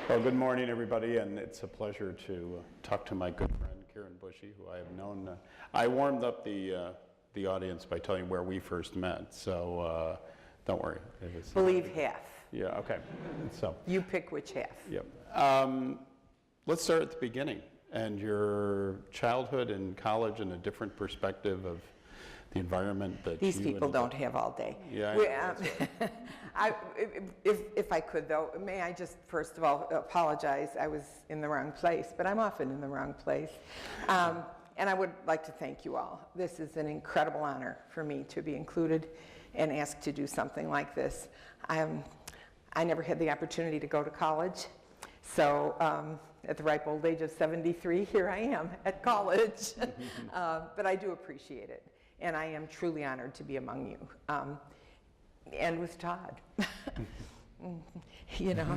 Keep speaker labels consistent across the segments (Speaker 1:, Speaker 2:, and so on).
Speaker 1: Well, good morning, everybody, and it's a pleasure to talk to my good friend, Karen Bushy, who I have known. I warmed up the audience by telling you where we first met, so don't worry.
Speaker 2: Believe half.
Speaker 1: Yeah, okay. So
Speaker 2: you pick which half.
Speaker 1: Yep. Let's start at the beginning, and your childhood and college and a different perspective of the environment that
Speaker 2: these people don't have all day.
Speaker 1: Yeah.
Speaker 2: If I could, though, may I just first of all apologize? I was in the wrong place, but I'm often in the wrong place. And I would like to thank you all. This is an incredible honor for me to be included and asked to do something like this. I never had the opportunity to go to college. So at the ripe old age of 73, here I am at college. But I do appreciate it. And I am truly honored to be among you. And with Todd. You know.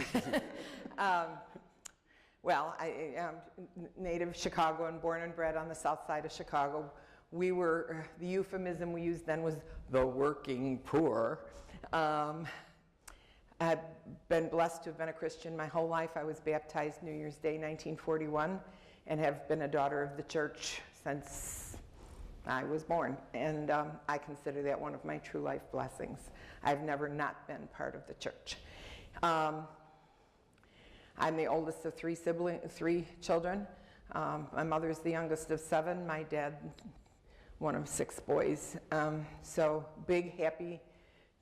Speaker 2: Well, I am native Chicago and born and bred on the south side of Chicago. We were, the euphemism we used then was the working poor. I've been blessed to have been a Christian my whole life. I was baptized New Year's Day 1941 and have been a daughter of the church since I was born. And I consider that one of my true life blessings. I've never not been part of the church. I'm the oldest of three children. My mother's the youngest of 7. My dad, one of 6 boys. So big, happy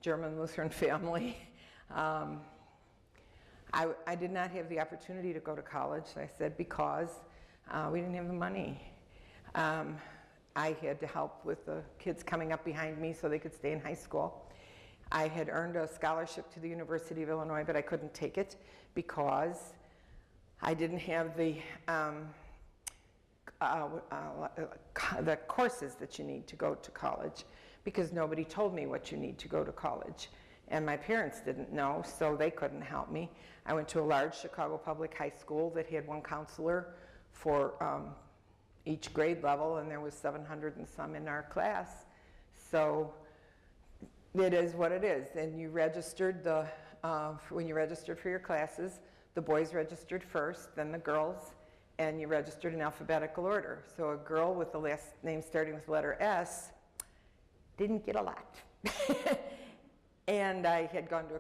Speaker 2: German Lutheran family. I did not have the opportunity to go to college, I said, because we didn't have the money. I had to help with the kids coming up behind me so they could stay in high school. I had earned a scholarship to the University of Illinois, but I couldn't take it because I didn't have the courses that you need to go to college, because nobody told me what you need to go to college. And my parents didn't know, so they couldn't help me. I went to a large Chicago public high school that had one counselor for each grade level, and there was 700 and some in our class. So it is what it is. And you registered when you registered for your classes, the boys registered first, then the girls, and you registered in alphabetical order. So a girl with the last name starting with the letter S didn't get a lot. And I had gone to a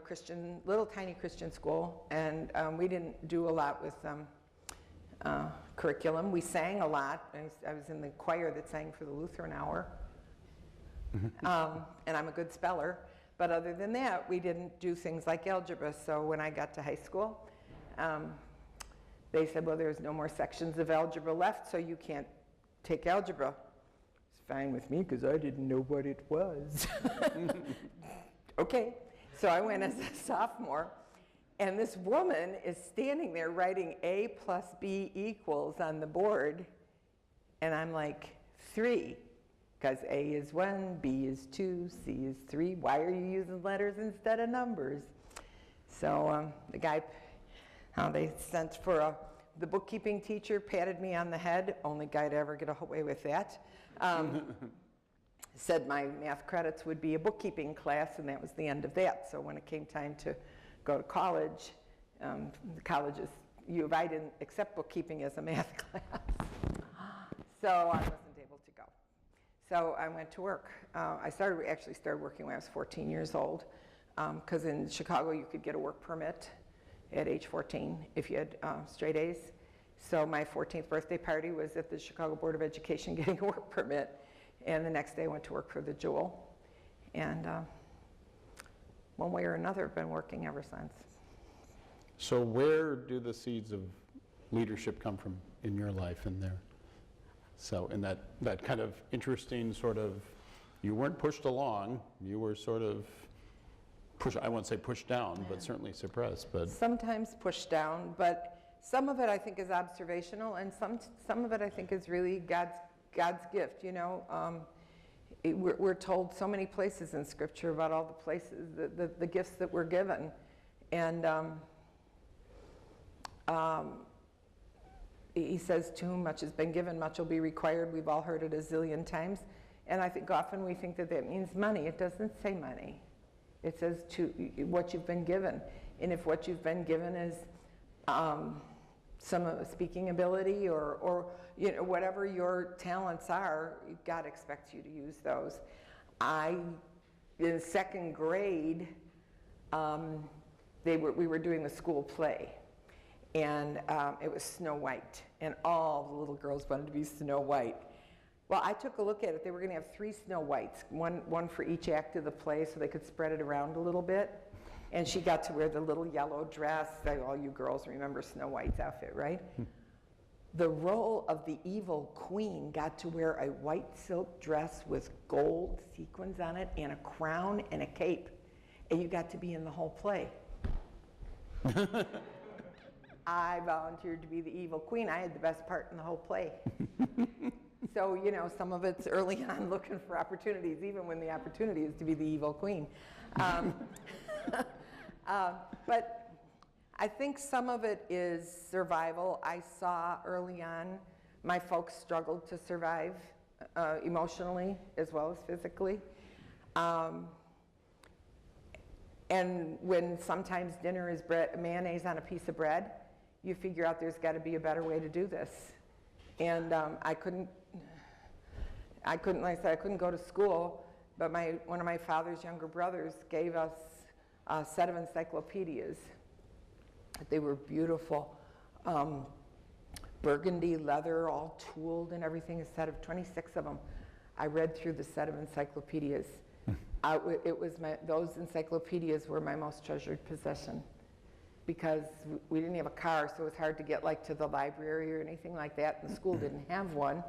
Speaker 2: little tiny Christian school, and we didn't do a lot with curriculum. We sang a lot. I was in the choir that sang for the Lutheran Hour. And I'm a good speller. But other than that, we didn't do things like algebra. So when I got to high school, they said, well, there's no more sections of algebra left, so you can't take algebra. It's fine with me because I didn't know what it was. Okay, so I went as a sophomore, and this woman is standing there writing A plus B equals on the board, and I'm like, 3, because A is 1, B is 2, C is 3. Why are you using letters instead of numbers? So the guy, they sent for the bookkeeping teacher, patted me on the head, only guy to ever get away with that. Said my math credits would be a bookkeeping class, and that was the end of that. So when it came time to go to college, the colleges, U of I didn't accept bookkeeping as a math class. So I wasn't able to go. So I went to work. I actually started working when I was 14 years old, because in Chicago you could get a work permit at age 14 if you had straight A's. So my 14th birthday party was at the Chicago Board of Education getting a work permit. And the next day I went to work for the Jewel. And one way or another, I've been working ever since.
Speaker 1: So where do the seeds of leadership come from in your life in there? So in that kind of interesting sort of, you weren't pushed along, you were sort of pushed, I won't say pushed down, but certainly suppressed. But
Speaker 2: sometimes pushed down, but some of it I think is observational, and some of it I think is really God's gift, you know. We're told so many places in Scripture about all the places, the gifts that we're given. And he says, to whom much has been given, much will be required. We've all heard it a zillion times. And I think often we think that means money. It doesn't say money. It says to what you've been given. And if what you've been given is some speaking ability or you know, whatever your talents are, God expects you to use those. In second grade, we were doing a school play, and it was Snow White, and all the little girls wanted to be Snow White. Well, I took a look at it. They were going to have 3 Snow Whites, one for each act of the play, so they could spread it around a little bit. And she got to wear the little yellow dress. All you girls remember Snow White's outfit, right? The role of the evil queen got to wear a white silk dress with gold sequins on it and a crown and a cape. And you got to be in the whole play. I volunteered to be the evil queen. I had the best part in the whole play. So, you know, some of it's early on looking for opportunities, even when the opportunity is to be the evil queen. But I think some of it is survival. I saw early on my folks struggled to survive emotionally as well as physically. And when sometimes dinner is mayonnaise on a piece of bread, you figure out there's got to be a better way to do this. And I couldn't, like I said, I couldn't go to school, but one of my father's younger brothers gave us a set of encyclopedias. They were beautiful, burgundy leather, all tooled and everything, a set of 26 of them. I read through the set of encyclopedias. Those encyclopedias were my most treasured possession, because we didn't have a car, so it was hard to get like to the library or anything like that, and the school didn't have one.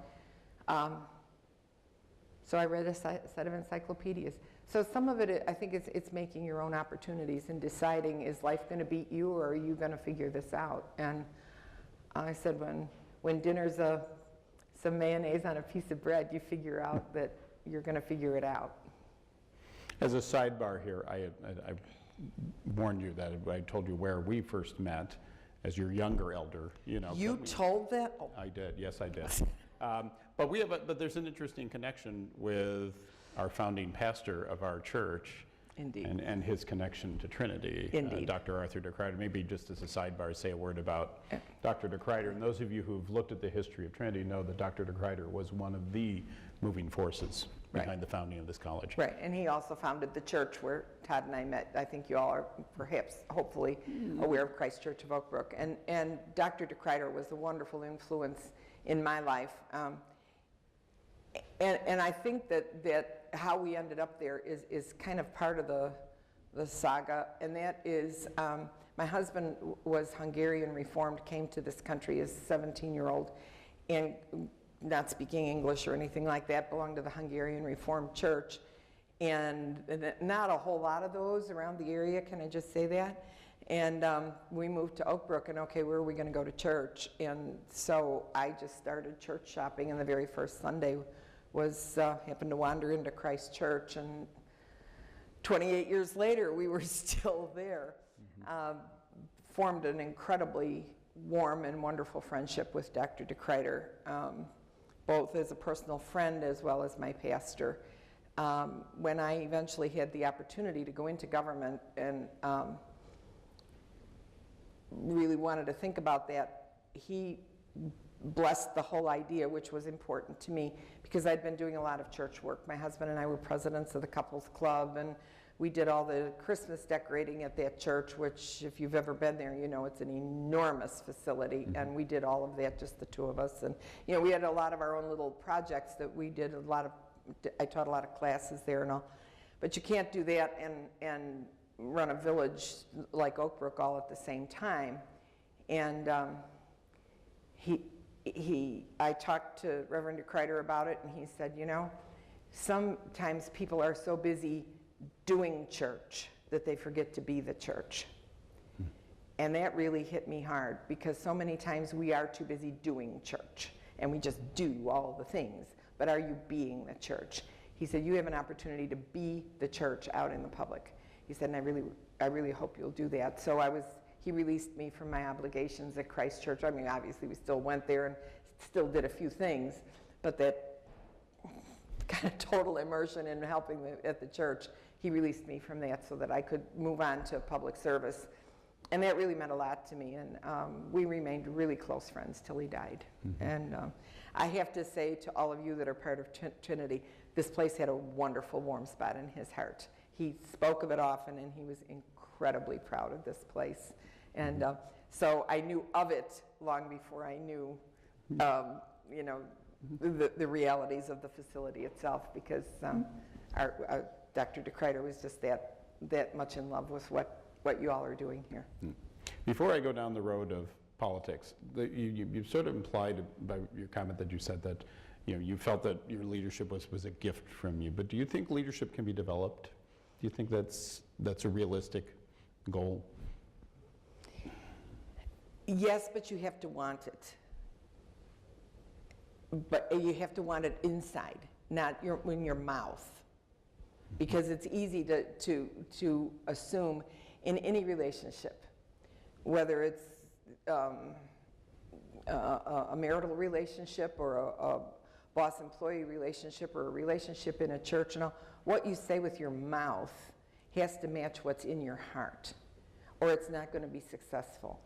Speaker 2: So I read a set of encyclopedias. So some of it, I think it's making your own opportunities and deciding, is life going to beat you, or are you going to figure this out? And I said, when dinner's some mayonnaise on a piece of bread, you figure out that you're going to figure it out.
Speaker 1: As a sidebar here, I warned you that I told you where we first met as your younger elder. You know.
Speaker 2: You told that? Oh.
Speaker 1: I did. Yes, I did. But there's an interesting connection with our founding pastor of our church.
Speaker 2: Indeed.
Speaker 1: And his connection to Trinity.
Speaker 2: Indeed.
Speaker 1: Dr. Arthur DeCryder. Maybe just as a sidebar, say a word about Dr. DeCryder. And those of you who've looked at the history of Trinity know that Dr. DeCryder was one of the moving forces behind the founding of this college.
Speaker 2: Right, and he also founded the church where Todd and I met. I think you all are perhaps, hopefully, aware of Christ Church of Oakbrook. And Dr. DeCryder was a wonderful influence in my life. And I think that how we ended up there is kind of part of the saga, and that is my husband was Hungarian Reformed, came to this country as a 17-year-old, and not speaking English or anything like that, belonged to the Hungarian Reformed Church, and not a whole lot of those around the area, can I just say that? And we moved to Oakbrook, and okay, where are we going to go to church? And so I just started church shopping, and the very first Sunday happened to wander into Christ Church, and 28 years later, we were still there. Formed an incredibly warm and wonderful friendship with Dr. DeCryder, both as a personal friend as well as my pastor. When I eventually had the opportunity to go into government and really wanted to think about that, he blessed the whole idea, which was important to me because I'd been doing a lot of church work. My husband and I were presidents of the couples club, and we did all the Christmas decorating at that church, which if you've ever been there, you know it's an enormous facility, and we did all of that, just the two of us. And you know, we had a lot of our own little projects that we did. I taught a lot of classes there and all, but you can't do that and run a village like Oakbrook all at the same time. And I talked to Reverend DeCryder about it, and he said, you know, sometimes people are so busy doing church that they forget to be the church. And that really hit me hard, because so many times we are too busy doing church, and we just do all the things. But are you being the church? He said, you have an opportunity to be the church out in the public. He said, and I really hope you'll do that. So he released me from my obligations at Christ Church. I mean, obviously we still went there and still did a few things, but that kind of total immersion in helping at the church, he released me from that so that I could move on to public service. And that really meant a lot to me, and we remained really close friends till he died. And I have to say to all of you that are part of Trinity, this place had a wonderful warm spot in his heart. He spoke of it often, and he was incredibly proud of this place. And so I knew of it long before I knew, you know, the realities of the facility itself, because our Dr. DeKreider was just that much in love with what you all are doing here.
Speaker 1: Before I go down the road of politics, you sort of implied by your comment that you said that you felt that your leadership was a gift from you. But do you think leadership can be developed? Do you think that's a realistic goal?
Speaker 2: Yes, but you have to want it. But you have to want it inside, not in your mouth. Because it's easy to assume in any relationship, whether it's a marital relationship or a boss-employee relationship or a relationship in a church, and all, what you say with your mouth has to match what's in your heart, or it's not going to be successful.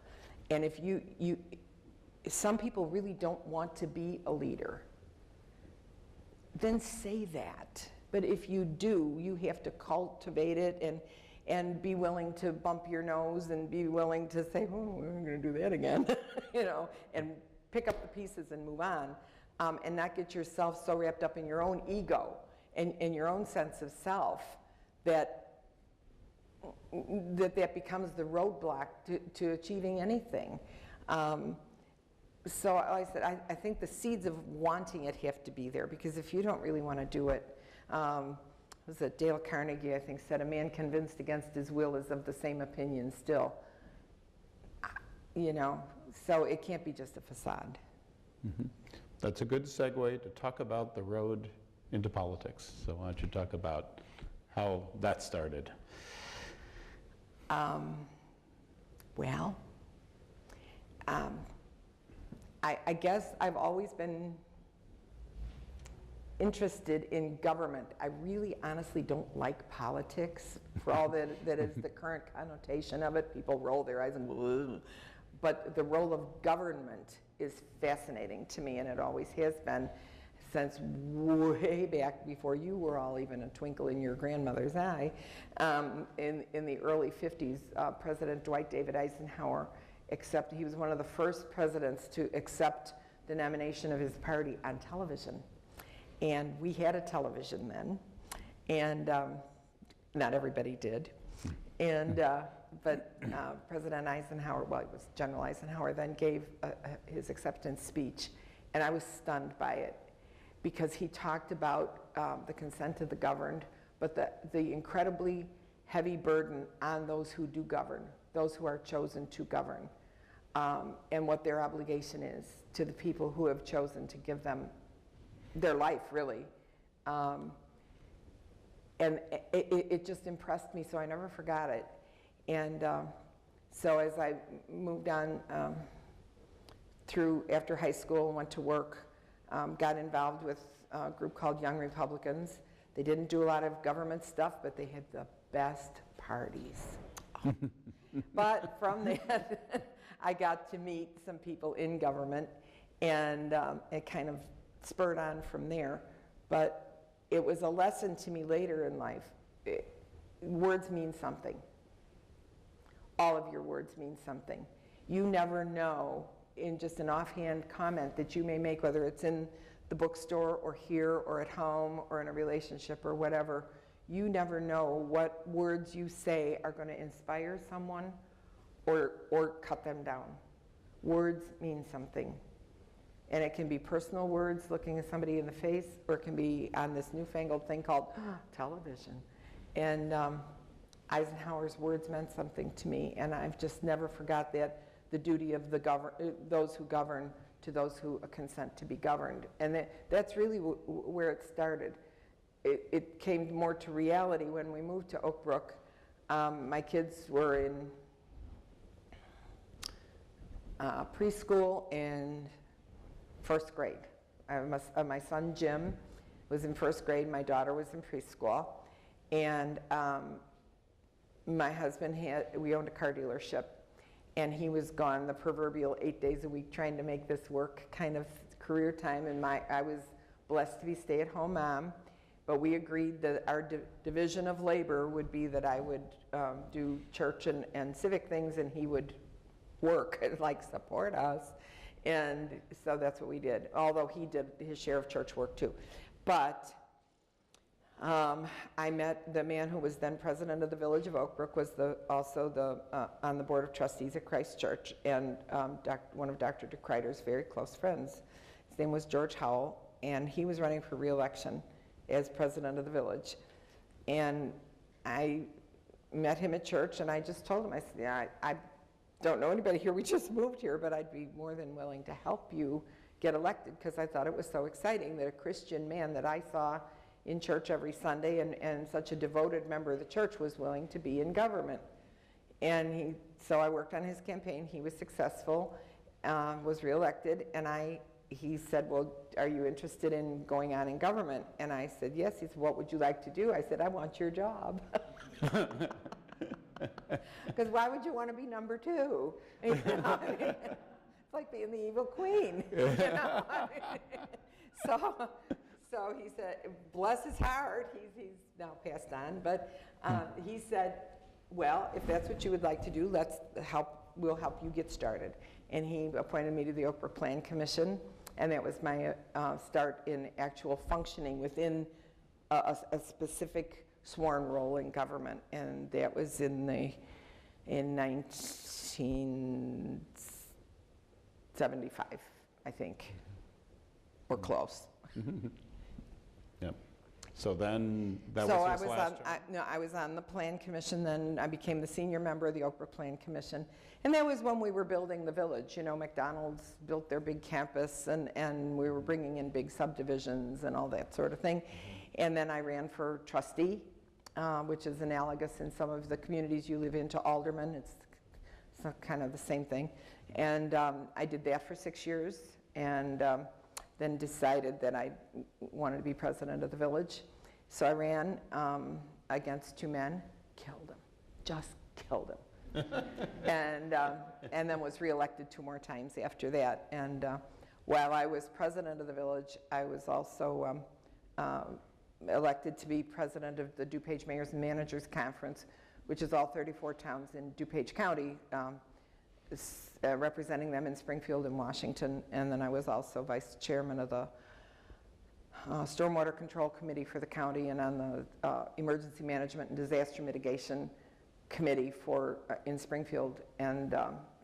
Speaker 2: And if some people really don't want to be a leader, then say that. But if you do, you have to cultivate it and be willing to bump your nose and be willing to say, oh, I'm going to do that again, and pick up the pieces and move on, and not get yourself so wrapped up in your own ego and your own sense of self that becomes the roadblock to achieving anything. So like I said, I think the seeds of wanting it have to be there, because if you don't really want to do it, was it Dale Carnegie, I think, said, a man convinced against his will is of the same opinion still. So it can't be just a facade.
Speaker 1: That's a good segue to talk about the road into politics. So why don't you talk about how that started?
Speaker 2: I guess I've always been interested in government. I really honestly don't like politics for all that is the current connotation of it. People roll their eyes and whoa. But the role of government is fascinating to me, and it always has been since way back before you were all even a twinkle in your grandmother's eye. In the early 50s, President Dwight David Eisenhower he was one of the first presidents to accept the nomination of his party on television. And we had a television then, and not everybody did. And but President Eisenhower, well, it was General Eisenhower, then gave his acceptance speech, and I was stunned by it, because he talked about the consent of the governed, but the incredibly heavy burden on those who do govern, those who are chosen to govern, and what their obligation is to the people who have chosen to give them their life, really. And it just impressed me, so I never forgot it. And so as I moved on through after high school and went to work, got involved with a group called Young Republicans. They didn't do a lot of government stuff, but they had the best parties. But from that, I got to meet some people in government, and it kind of spurred on from there. But it was a lesson to me later in life. Words mean something. All of your words mean something. You never know, in just an offhand comment that you may make, whether it's in the bookstore or here or at home or in a relationship or whatever, you never know what words you say are going to inspire someone or cut them down. Words mean something. And it can be personal words, looking at somebody in the face, or it can be on this newfangled thing called television. And Eisenhower's words meant something to me, and I've just never forgot that, the duty of those who govern to those who consent to be governed. And that's really where it started. It came more to reality when we moved to Oakbrook. My kids were in preschool and first grade. My son Jim was in first grade, my daughter was in preschool, and my husband we owned a car dealership, and he was gone the proverbial 8 days a week trying to make this work kind of career time, and I was blessed to be stay-at-home mom, but we agreed that our division of labor would be that I would do church and civic things, and he would work and like support us, and so that's what we did, although he did his share of church work too. But I met the man who was then president of the Village of Oakbrook, was also on the board of trustees at Christ Church, and one of Dr. DeKreider's very close friends. His name was George Howell, and he was running for re-election as president of the village. And I met him at church, and I just told him, I said, yeah, I don't know anybody here, we just moved here, but I'd be more than willing to help you get elected, because I thought it was so exciting that a Christian man that I saw in church every Sunday and such a devoted member of the church was willing to be in government. And so I worked on his campaign. He was successful, was reelected, and he said, well, are you interested in going on in government? And I said, yes. He said, what would you like to do? I said, I want your job. Because why would you want to be number two? You know, I mean, it's like being the evil queen. You know? I mean, so he said, bless his heart, he's now passed on, but he said, well, if that's what you would like to do, we'll help you get started. And he appointed me to the Oakbrook Plan Commission, and that was my start in actual functioning within a specific sworn role in government, and that was in 1975, I think, or close.
Speaker 1: Yep. So then that
Speaker 2: So
Speaker 1: was his last job?
Speaker 2: I was on the Plan Commission, then I became the senior member of the Oakbrook Plan Commission. And that was when we were building the village. You know, McDonald's built their big campus, and we were bringing in big subdivisions and all that sort of thing. And then I ran for trustee, which is analogous in some of the communities you live in to alderman. It's kind of the same thing. And I did that for 6 years, and then decided that I wanted to be president of the village. So I ran against two men, killed them, just killed them. And then was reelected 2 more times after that. And while I was president of the village, I was also elected to be president of the DuPage Mayors and Managers Conference, which is all 34 towns in DuPage County, representing them in Springfield and Washington. And then I was also vice chairman of the Stormwater Control Committee for the county, and on the Emergency Management and Disaster Mitigation Committee in Springfield, and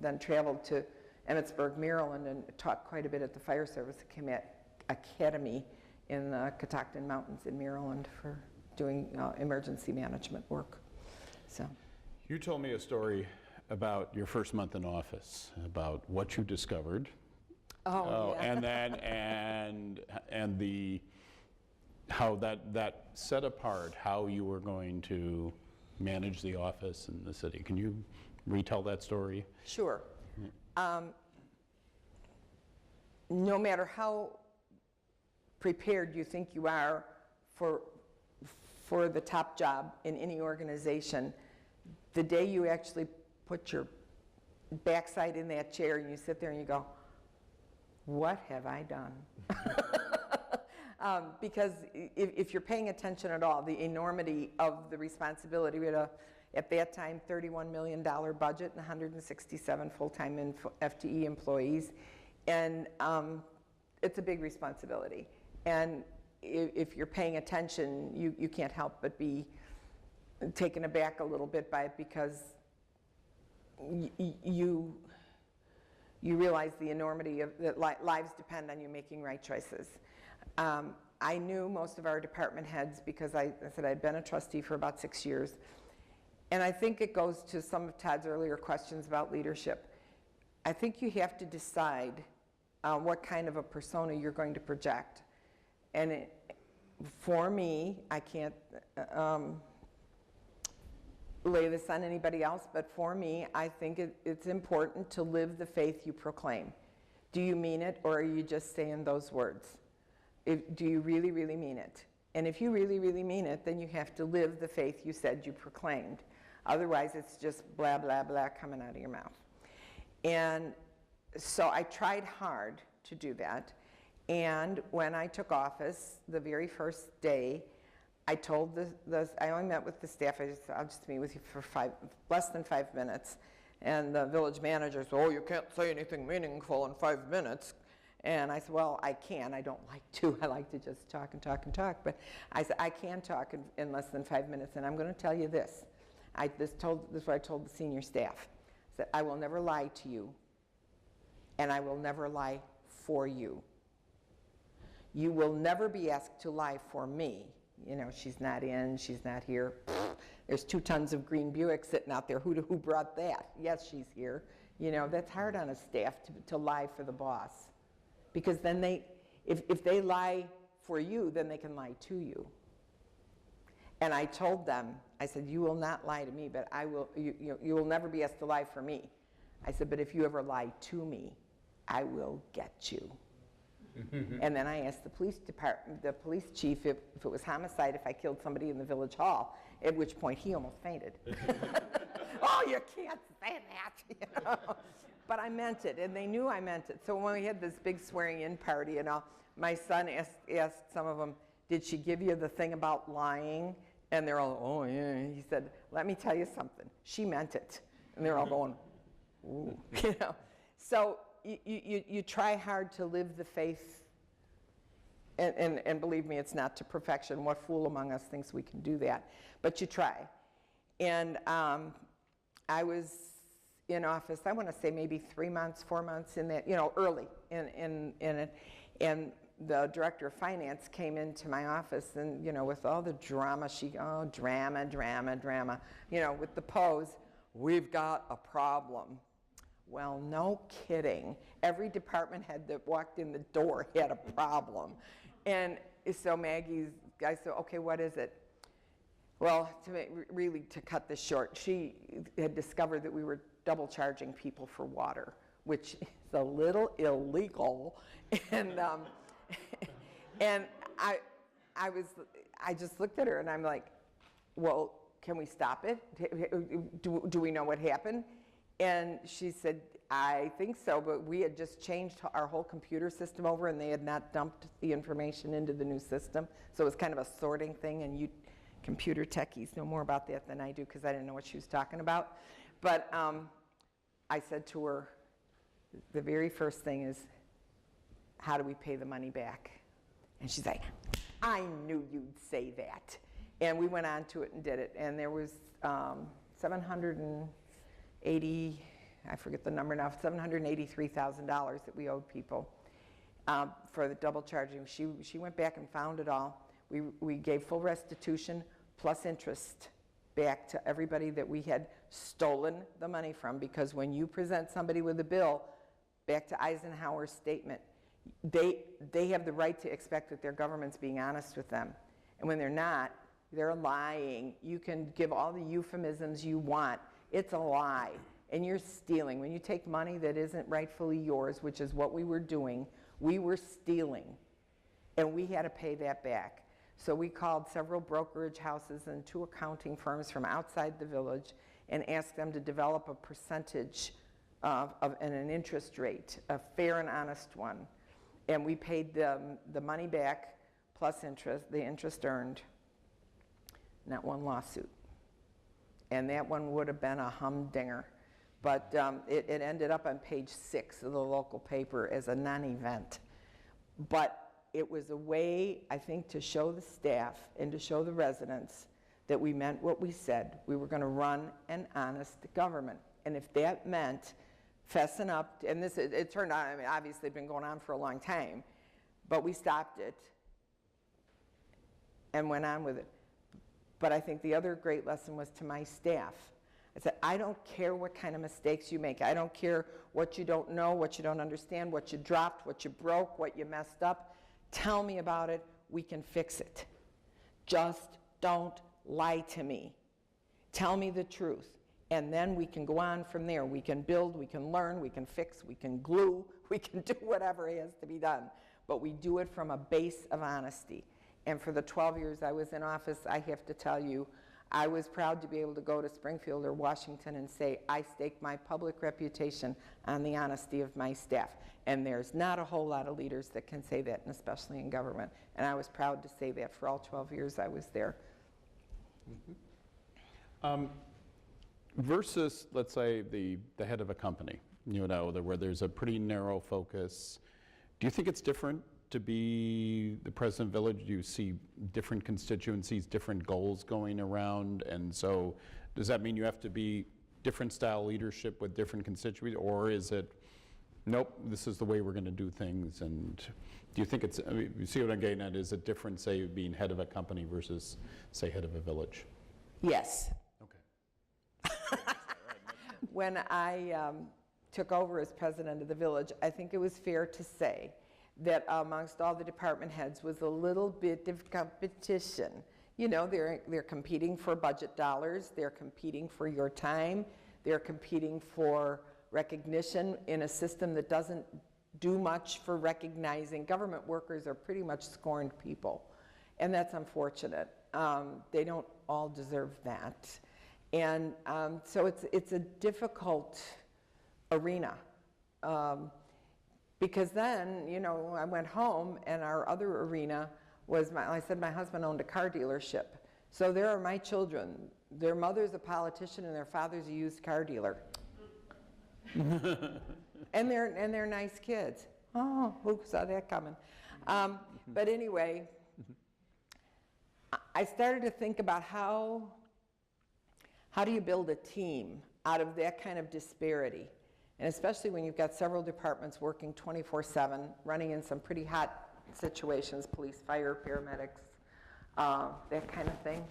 Speaker 2: then traveled to Emmitsburg, Maryland, and taught quite a bit at the Fire Service Academy in the Catoctin Mountains in Maryland for doing emergency management work. So,
Speaker 1: you told me a story about your first month in office, about what you discovered.
Speaker 2: yeah.
Speaker 1: And then and how that set apart how you were going to manage the office in the city. Can you retell that story?
Speaker 2: Sure. No matter how prepared you think you are for the top job in any organization, the day you actually put your backside in that chair and you sit there and you go, what have I done? Because if you're paying attention at all, the enormity of the responsibility, we had at that time, $31 million budget and 167 full-time FTE employees, and it's a big responsibility. And if you're paying attention, you can't help but be taken aback a little bit by it, because you realize the enormity of that lives depend on you making right choices. I knew most of our department heads because I said I'd been a trustee for about 6 years. And I think it goes to some of Todd's earlier questions about leadership. I think you have to decide what kind of a persona you're going to project. And for me, I can't lay this on anybody else, but for me, I think it's important to live the faith you proclaim. Do you mean it, or are you just saying those words? Do you really, really mean it? And if you really, really mean it, then you have to live the faith you said you proclaimed. Otherwise, it's just blah, blah, blah coming out of your mouth. And so I tried hard to do that. And when I took office, the very first day, I told I only met with the staff. I'll just meet with you for less than 5 minutes. And the village manager said, oh, you can't say anything meaningful in 5 minutes. And I said, well, I can. I don't like to. I like to just talk and talk and talk. But I said, I can talk in less than 5 minutes. And I'm going to tell you this. This is what I told the senior staff. I said, I will never lie to you. And I will never lie for you. You will never be asked to lie for me. You know, she's not in, she's not here. There's 2 tons of green Buick sitting out there. Who brought that? Yes, she's here. You know, that's hard on a staff to lie for the boss. Because then if they lie for you, then they can lie to you. And I told them, I said, you will not lie to me, but you will never be asked to lie for me. I said, but if you ever lie to me, I will get you. And then I asked the police chief if it was homicide if I killed somebody in the village hall, at which point he almost fainted. Oh, you can't say that, you know? But I meant it, and they knew I meant it. So when we had this big swearing-in party and all, my son asked some of them, did she give you the thing about lying? And they're all, oh, yeah. He said, let me tell you something. She meant it. And they're all going, ooh, you know? So you try hard to live the faith, and believe me, it's not to perfection. What fool among us thinks we can do that? But you try. And I was in office, I want to say maybe 3 months, 4 months in that, you know, early in it. And the director of finance came into my office and, you know, with all the drama, drama, you know, with the pose, we've got a problem. Well, no kidding. Every department head that walked in the door had a problem. And so I said, okay, what is it? Well, to cut this short, she had discovered that we were double charging people for water, which is a little illegal. And and I just looked at her and I'm like, well, can we stop it? Do we know what happened? And she said, I think so, but we had just changed our whole computer system over and they had not dumped the information into the new system. So it was kind of a sorting thing, and you computer techies know more about that than I do because I didn't know what she was talking about. But I said to her, the very first thing is, how do we pay the money back? And she's like, I knew you'd say that. And we went on to it and did it. And there was $783,000 that we owed people for the double charging. She went back and found it all. We gave full restitution plus interest back to everybody that we had stolen the money from, because when you present somebody with a bill, back to Eisenhower's statement, they have the right to expect that their government's being honest with them. And when they're not, they're lying. You can give all the euphemisms you want. It's a lie. And you're stealing. When you take money that isn't rightfully yours, which is what we were doing, we were stealing. And we had to pay that back. So we called several brokerage houses and 2 accounting firms from outside the village and asked them to develop a percentage and an interest rate, a fair and honest one. And we paid the money back plus interest, the interest earned, not one lawsuit. And that one would have been a humdinger. But it ended up on page 6 of the local paper as a non-event. But it was a way, I think, to show the staff and to show the residents that we meant what we said. We were going to run an honest government. And if that meant fessing up, and this, it turned out, I mean, obviously it'd been going on for a long time, but we stopped it and went on with it. But I think the other great lesson was to my staff. I said, I don't care what kind of mistakes you make. I don't care what you don't know, what you don't understand, what you dropped, what you broke, what you messed up. Tell me about it. We can fix it. Just don't lie to me. Tell me the truth. And then we can go on from there. We can build, we can learn, we can fix, we can glue, we can do whatever has to be done. But we do it from a base of honesty. And for the 12 years I was in office, I have to tell you, I was proud to be able to go to Springfield or Washington and say, I stake my public reputation on the honesty of my staff. And there's not a whole lot of leaders that can say that, and especially in government. And I was proud to say that for all 12 years I was there.
Speaker 1: Versus, let's say, the head of a company, where there's a pretty narrow focus. Do you think it's different to be the president of the village? Do you see different constituencies, different goals going around? And so does that mean you have to be different style leadership with different constituencies? Or is it, nope, this is the way we're going to do things? And do you think it's, you see what I'm getting at? Is it different, say, being head of a company versus, say, head of a village?
Speaker 2: Yes.
Speaker 1: Okay.
Speaker 2: When I took over as president of the village, I think it was fair to say that amongst all the department heads was a little bit of competition. They're competing for budget dollars, they're competing for your time, they're competing for recognition in a system that doesn't do much for recognizing. Government workers are pretty much scorned people, and that's unfortunate. They don't all deserve that. And so it's a difficult arena. Because then, I went home and our other arena was, I said my husband owned a car dealership. So there are my children. Their mother's a politician and their father's a used car dealer. and they're nice kids. Oh, who saw that coming? But anyway, I started to think about how do you build a team out of that kind of disparity? And especially when you've got several departments working 24/7, running in some pretty hot situations, police, fire, paramedics, that kind of thing.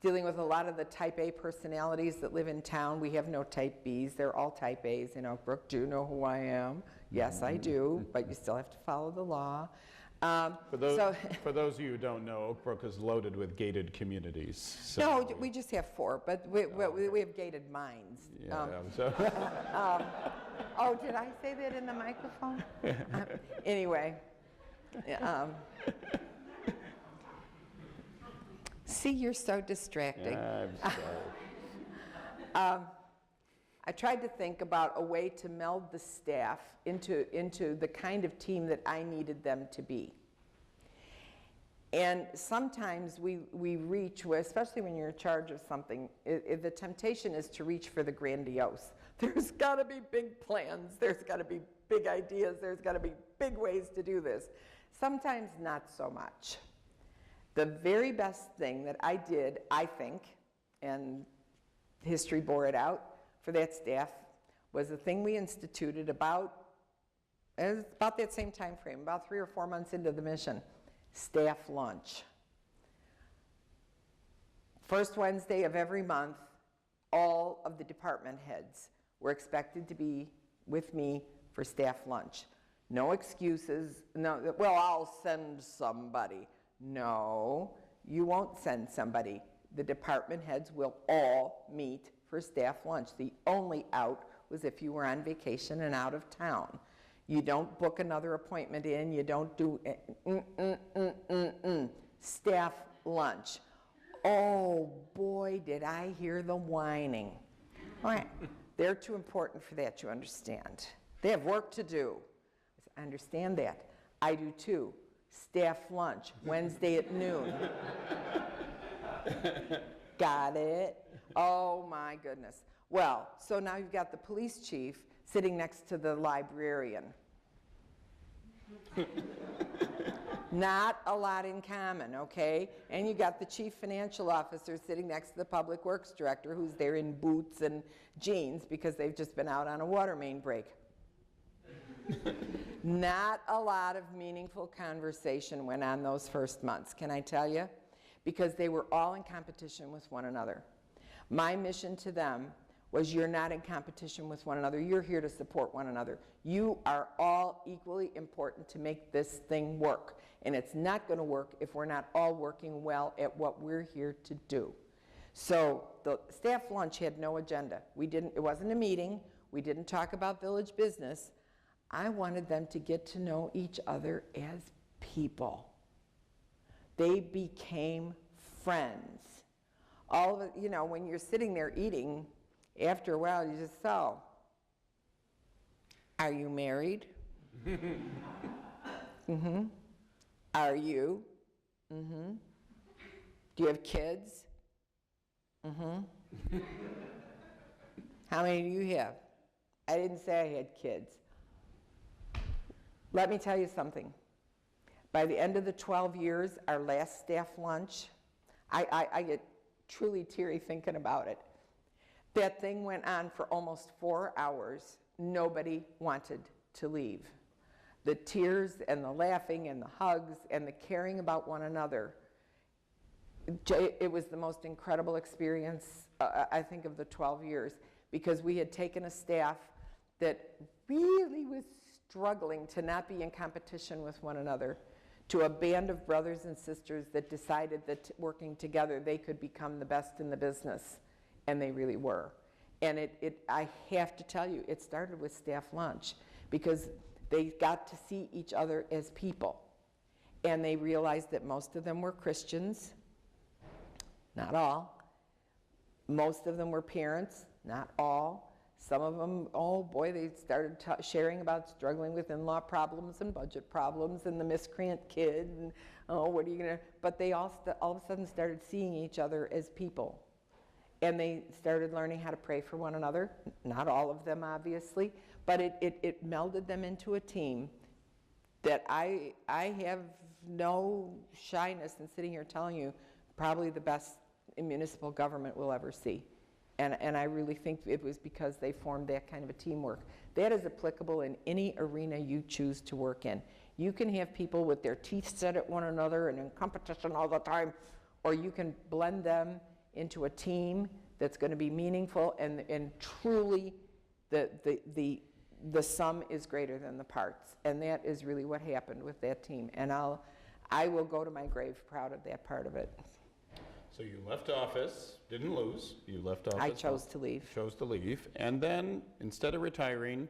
Speaker 2: Dealing with a lot of the type A personalities that live in town. We have no type Bs, they're all type As in Oakbrook. Do you know who I am? Yes, I do, but you still have to follow the law.
Speaker 1: For those of you who don't know, Oakbrook is loaded with gated communities. So.
Speaker 2: No, we just have 4, but we have gated minds.
Speaker 1: Yeah,
Speaker 2: oh, did I say that in the microphone? Anyway. See, you're so distracting.
Speaker 1: Yeah, I'm sorry.
Speaker 2: I tried to think about a way to meld the staff into the kind of team that I needed them to be. And sometimes we reach, especially when you're in charge of something, the temptation is to reach for the grandiose. There's got to be big plans, there's got to be big ideas, there's got to be big ways to do this. Sometimes not so much. The very best thing that I did, I think, and history bore it out, for that staff was the thing we instituted about that same time frame, about 3 or 4 months into the mission, staff lunch. First Wednesday of every month, all of the department heads were expected to be with me for staff lunch. No excuses, no, well, I'll send somebody. No, you won't send somebody. The department heads will all meet for staff lunch. The only out was if you were on vacation and out of town. You don't book another appointment in, you don't do staff lunch. Oh boy, did I hear the whining. All right, they're too important for that, you understand. They have work to do. I understand that. I do too. Staff lunch, Wednesday at noon. Got it? Oh my goodness. Well, so now you've got the police chief sitting next to the librarian. Not a lot in common, okay? And you got the chief financial officer sitting next to the public works director who's there in boots and jeans because they've just been out on a water main break. Not a lot of meaningful conversation went on those first months, can I tell you? Because they were all in competition with one another. My mission to them was, you're not in competition with one another, you're here to support one another. You are all equally important to make this thing work. And it's not going to work if we're not all working well at what we're here to do. So the staff lunch had no agenda. It wasn't a meeting, we didn't talk about village business. I wanted them to get to know each other as people. They became friends. All of it, you know, when you're sitting there eating, after a while you just, so, are you married? Mm-hmm. Are you? Mm-hmm. Do you have kids? Mm-hmm. How many do you have? I didn't say I had kids. Let me tell you something. By the end of the 12 years, our last staff lunch, I get truly teary thinking about it. That thing went on for almost 4 hours. Nobody wanted to leave. The tears and the laughing and the hugs and the caring about one another. It was the most incredible experience, I think, of the 12 years, because we had taken a staff that really was struggling to not be in competition with one another, to a band of brothers and sisters that decided that working together they could become the best in the business, and they really were. And I have to tell you, it started with staff lunch, because they got to see each other as people, and they realized that most of them were Christians, not all. Most of them were parents, not all. Some of them, oh boy, they started sharing about struggling with in-law problems and budget problems and the miscreant kid, and oh, what are you gonna, but they all of a sudden started seeing each other as people. And they started learning how to pray for one another. Not all of them, obviously, but it melded them into a team that I have no shyness in sitting here telling you, probably the best municipal government we'll ever see. And I really think it was because they formed that kind of a teamwork. That is applicable in any arena you choose to work in. You can have people with their teeth set at one another and in competition all the time, or you can blend them into a team that's going to be meaningful, and truly the sum is greater than the parts. And that is really what happened with that team. And I will go to my grave proud of that part of it.
Speaker 1: So you left office, didn't lose, you left office.
Speaker 2: I chose to leave.
Speaker 1: Chose to leave, and then, instead of retiring,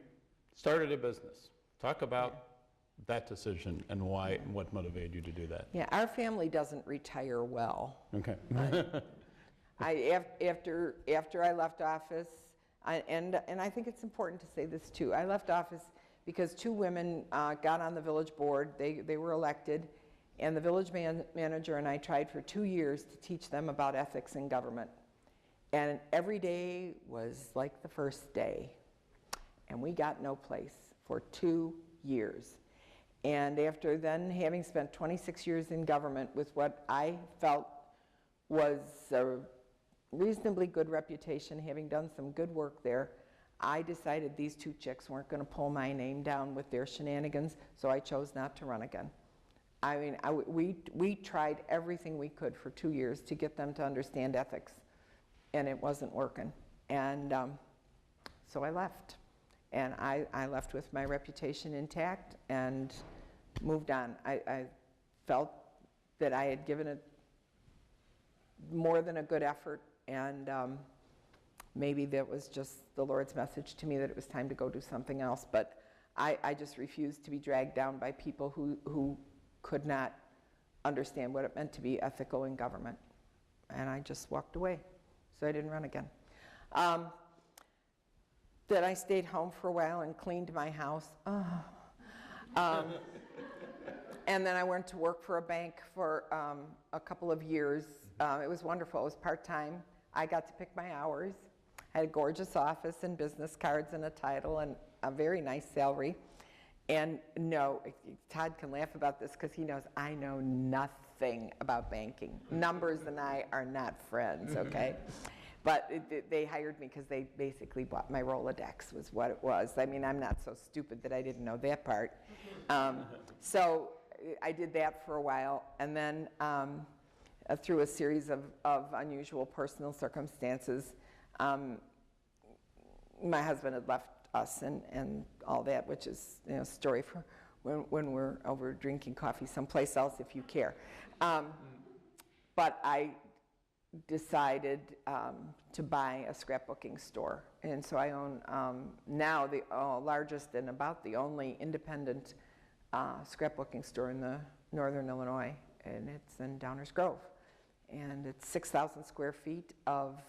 Speaker 1: started a business. Talk about that decision and why, and what motivated you to do that.
Speaker 2: Yeah, our family doesn't retire well.
Speaker 1: Okay.
Speaker 2: After I left office, and I think it's important to say this too, I left office because 2 women got on the village board. They were elected, and the village manager and I tried for 2 years to teach them about ethics in government. And every day was like the first day. And we got no place for 2 years. And after then having spent 26 years in government with what I felt was a reasonably good reputation, having done some good work there, I decided these 2 chicks weren't going to pull my name down with their shenanigans, so I chose not to run again. I mean, we tried everything we could for 2 years to get them to understand ethics, and it wasn't working. And so I left. And I left with my reputation intact and moved on. I felt that I had given it more than a good effort, and maybe that was just the Lord's message to me that it was time to go do something else. But I just refused to be dragged down by people who could not understand what it meant to be ethical in government. And I just walked away. So I didn't run again. Then I stayed home for a while and cleaned my house. And then I went to work for a bank for a couple of years. It was wonderful. It was part-time. I got to pick my hours. I had a gorgeous office and business cards and a title and a very nice salary. And no, Todd can laugh about this because he knows I know nothing about banking. Numbers and I are not friends, okay? But they hired me because they basically bought my Rolodex, was what it was. I mean, I'm not so stupid that I didn't know that part. So I did that for a while, and then through a series of unusual personal circumstances, my husband had left us and all that, which is a story for when we're over drinking coffee someplace else, if you care. But I decided to buy a scrapbooking store. And so I own now the largest and about the only independent scrapbooking store in the Northern Illinois. and it's in Downers Grove. And it's 6,000 square feet of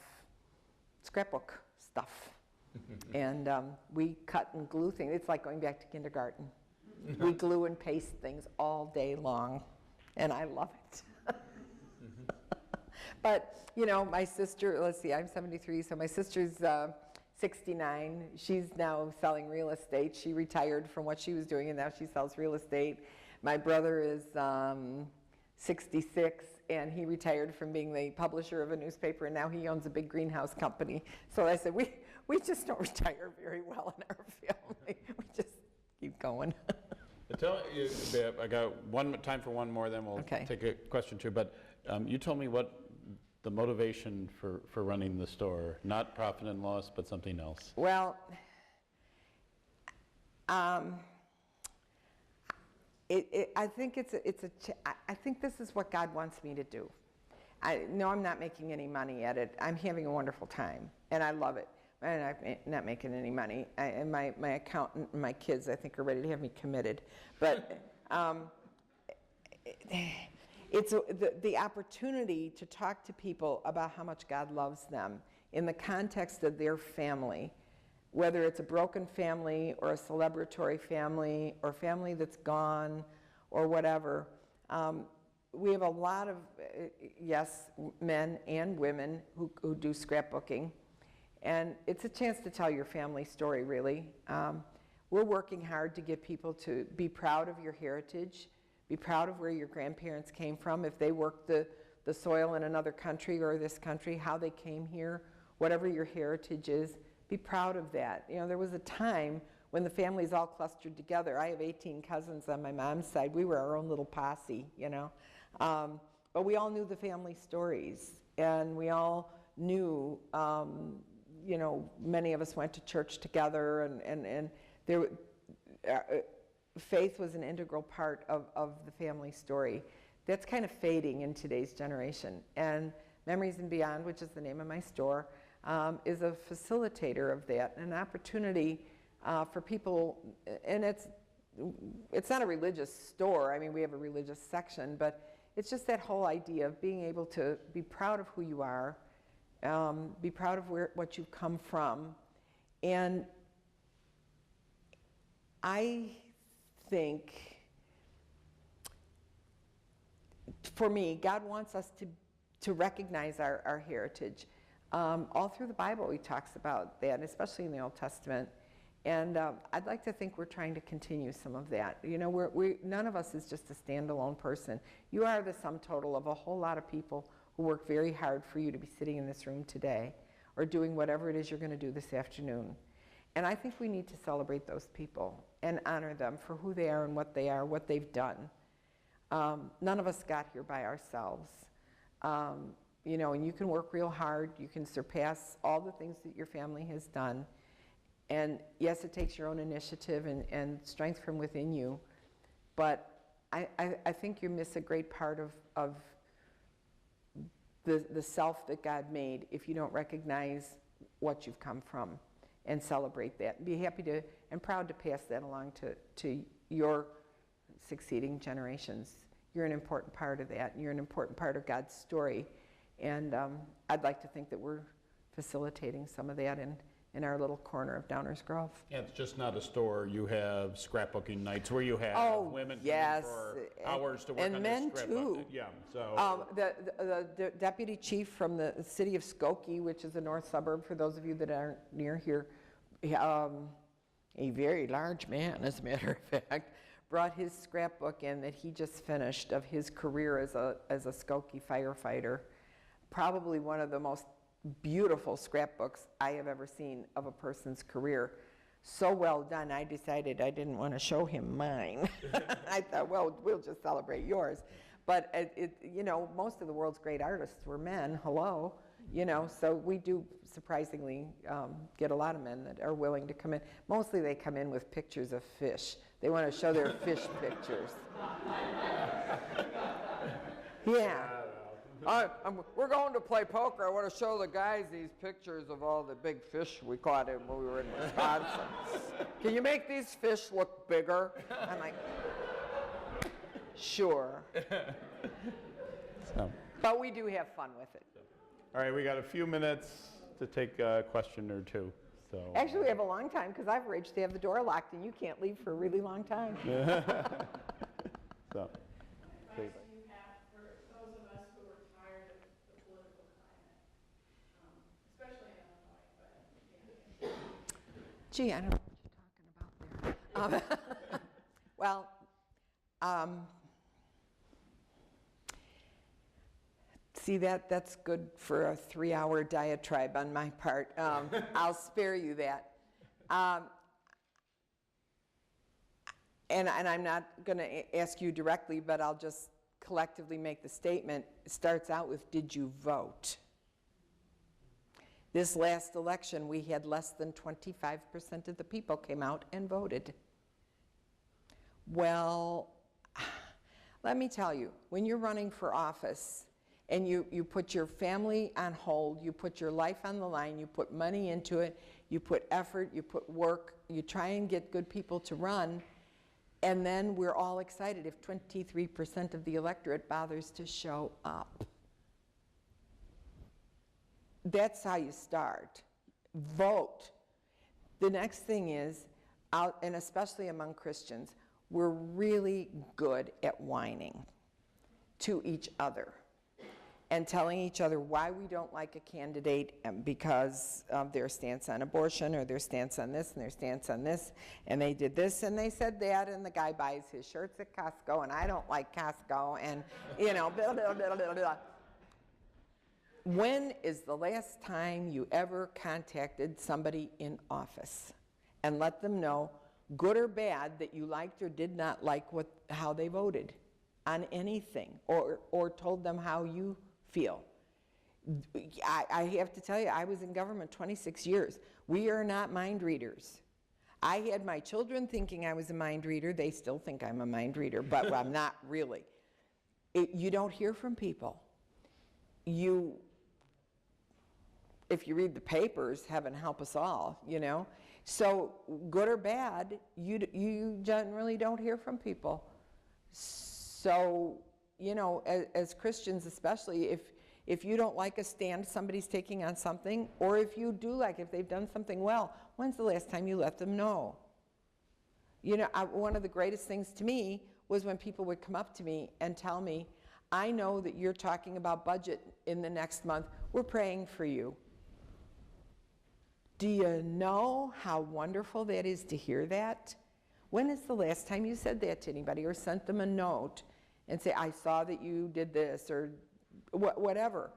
Speaker 2: scrapbook stuff. And we cut and glue things. It's like going back to kindergarten. We glue and paste things all day long, and I love it. But, you know, my sister, let's see, I'm 73, so my sister's 69. She's now selling real estate. She retired from what she was doing, and now she sells real estate. My brother is 66, and he retired from being the publisher of a newspaper, and now he owns a big greenhouse company. So I said, we just don't retire very well in our family. We just keep going.
Speaker 1: I got time for one more, then we'll take a question too. But you told me what the motivation for running the store, not profit and loss, but something else.
Speaker 2: Well, I think I think this is what God wants me to do. No, I'm not making any money at it. I'm having a wonderful time, and I love it. And I'm not making any money. And my accountant and my kids, I think, are ready to have me committed. But it's the opportunity to talk to people about how much God loves them in the context of their family, whether it's a broken family or a celebratory family or family that's gone or whatever. We have a lot of, yes, men and women who do scrapbooking. And it's a chance to tell your family story, really. We're working hard to get people to be proud of your heritage, be proud of where your grandparents came from, if they worked the soil in another country or this country, how they came here, whatever your heritage is, be proud of that. You know, there was a time when the families all clustered together. I have 18 cousins on my mom's side. We were our own little posse, you know. But we all knew the family stories, and we all knew, you know, many of us went to church together, and there, faith was an integral part of the family story. That's kind of fading in today's generation. And Memories and Beyond, which is the name of my store, is a facilitator of that, an opportunity for people, and it's not a religious store. I mean, we have a religious section, but it's just that whole idea of being able to be proud of who you are, be proud of what you've come from. And I think, for me, God wants us to recognize our heritage. All through the Bible he talks about that, especially in the Old Testament. And I'd like to think we're trying to continue some of that. You know, none of us is just a standalone person. You are the sum total of a whole lot of people who work very hard for you to be sitting in this room today or doing whatever it is you're going to do this afternoon. And I think we need to celebrate those people and honor them for who they are and what they are, what they've done. None of us got here by ourselves. You know, and you can work real hard. You can surpass all the things that your family has done. And yes, it takes your own initiative and strength from within you. But I think you miss a great part of the self that God made if you don't recognize what you've come from and celebrate that. Be happy to and proud to pass that along to your succeeding generations. You're an important part of that. You're an important part of God's story. And I'd like to think that we're facilitating some of that in our little corner of Downers Grove.
Speaker 1: Yeah, it's just not a store. You have scrapbooking nights where you have women
Speaker 2: yes.
Speaker 1: coming for hours to work
Speaker 2: and
Speaker 1: on
Speaker 2: men
Speaker 1: their scrapbook.
Speaker 2: too.
Speaker 1: Yeah, so
Speaker 2: The deputy chief from the city of Skokie, which is a north suburb for those of you that aren't near here, a very large man, as a matter of fact, brought his scrapbook in that he just finished of his career as a Skokie firefighter. Probably one of the most beautiful scrapbooks I have ever seen of a person's career. So well done, I decided I didn't want to show him mine. I thought, well, we'll just celebrate yours. But you know, most of the world's great artists were men, hello. You know, so we do surprisingly get a lot of men that are willing to come in. Mostly they come in with pictures of fish. They want to show their fish pictures. Yeah. We're going to play poker. I want to show the guys these pictures of all the big fish we caught when we were in Wisconsin. Can you make these fish look bigger? I'm like, sure. But we do have fun with it.
Speaker 1: All right, we got a few minutes to take a question or two. So
Speaker 2: Actually, we have a long time because I've arranged to have the door locked and you can't leave for a really long time.
Speaker 1: so.
Speaker 3: Advice you have for those of us who are tired of the political climate, especially in Illinois, but
Speaker 2: Gee, I don't know what you're talking about there. Well, see, that's good for a 3-hour diatribe on my part. I'll spare you that. And I'm not going to ask you directly, but I'll just collectively make the statement. It starts out with, did you vote? This last election, we had less than 25% of the people came out and voted. Well, let me tell you, when you're running for office and you put your family on hold, you put your life on the line, you put money into it, you put effort, you put work, you try and get good people to run, and then we're all excited if 23% of the electorate bothers to show up. That's how you start. Vote. The next thing is, and especially among Christians, we're really good at whining to each other and telling each other why we don't like a candidate because of their stance on abortion or their stance on this and their stance on this, and they did this and they said that, and the guy buys his shirts at Costco and I don't like Costco, and you know, blah, blah, blah, blah, blah. When is the last time you ever contacted somebody in office and let them know, good or bad, that you liked or did not like how they voted on anything, or told them how you feel? I have to tell you, I was in government 26 years. We are not mind readers. I had my children thinking I was a mind reader. They still think I'm a mind reader, but I'm not really. You don't hear from people. If you read the papers, heaven help us all, you know. So good or bad, you generally don't hear from people. So, you know, as Christians especially, if you don't like a stand somebody's taking on something, or if you do like, if they've done something well, when's the last time you let them know? You know, one of the greatest things to me was when people would come up to me and tell me, I know that you're talking about budget in the next month. We're praying for you. Do you know how wonderful that is to hear that? When is the last time you said that to anybody or sent them a note and say, I saw that you did this, or whatever?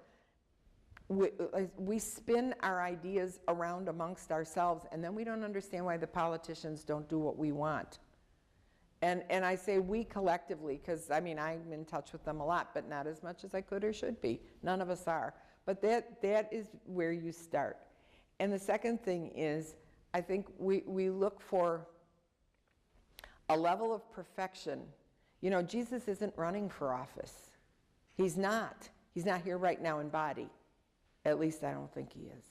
Speaker 2: We spin our ideas around amongst ourselves, and then we don't understand why the politicians don't do what we want. And I say we collectively, because I mean, I'm in touch with them a lot, but not as much as I could or should be. None of us are. But that is where you start. And the second thing is, I think we look for a level of perfection. You know, Jesus isn't running for office. He's not. He's not here right now in body. At least I don't think he is.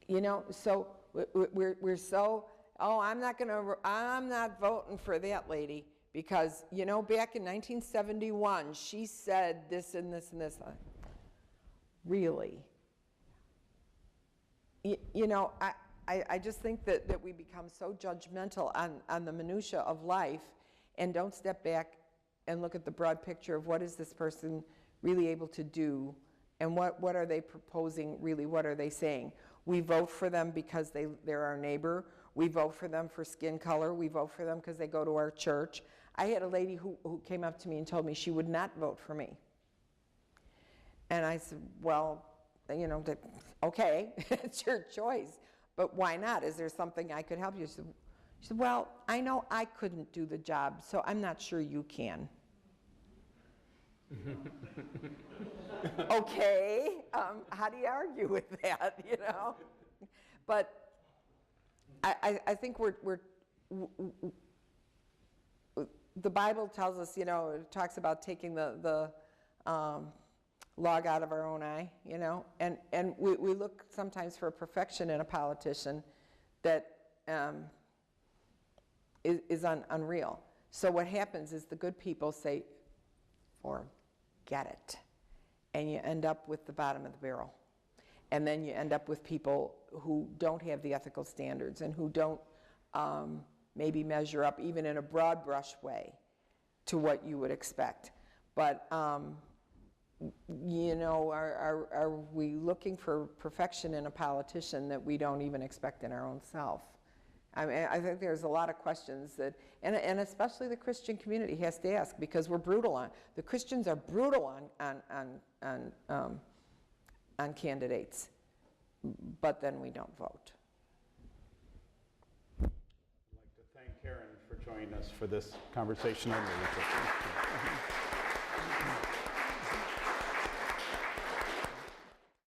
Speaker 2: You know, so we're so, oh, I'm not voting for that lady because, you know, back in 1971, she said this and this and this. Really? You know, I just think that we become so judgmental on the minutia of life and don't step back and look at the broad picture of what is this person really able to do, and what are they proposing really, what are they saying. We vote for them because they're our neighbor. We vote for them for skin color. We vote for them because they go to our church. I had a lady who came up to me and told me she would not vote for me. And I said, well, you know, okay, it's your choice, but why not? Is there something I could help you? She said, well, I know I couldn't do the job, so I'm not sure you can. Okay, how do you argue with that, you know? But I think the Bible tells us, you know, it talks about taking the log out of our own eye, you know, and we look sometimes for perfection in a politician that is unreal. So what happens is the good people say, forget get it. And you end up with the bottom of the barrel. And then you end up with people who don't have the ethical standards and who don't maybe measure up even in a broad brush way to what you would expect. But, you know, are we looking for perfection in a politician that we don't even expect in our own self? I mean, I think there's a lot of questions that, and especially the Christian community has to ask, because we're brutal on, the Christians are brutal on candidates, but then we don't vote.
Speaker 1: I'd like to thank Karen for joining us for this conversation on leadership.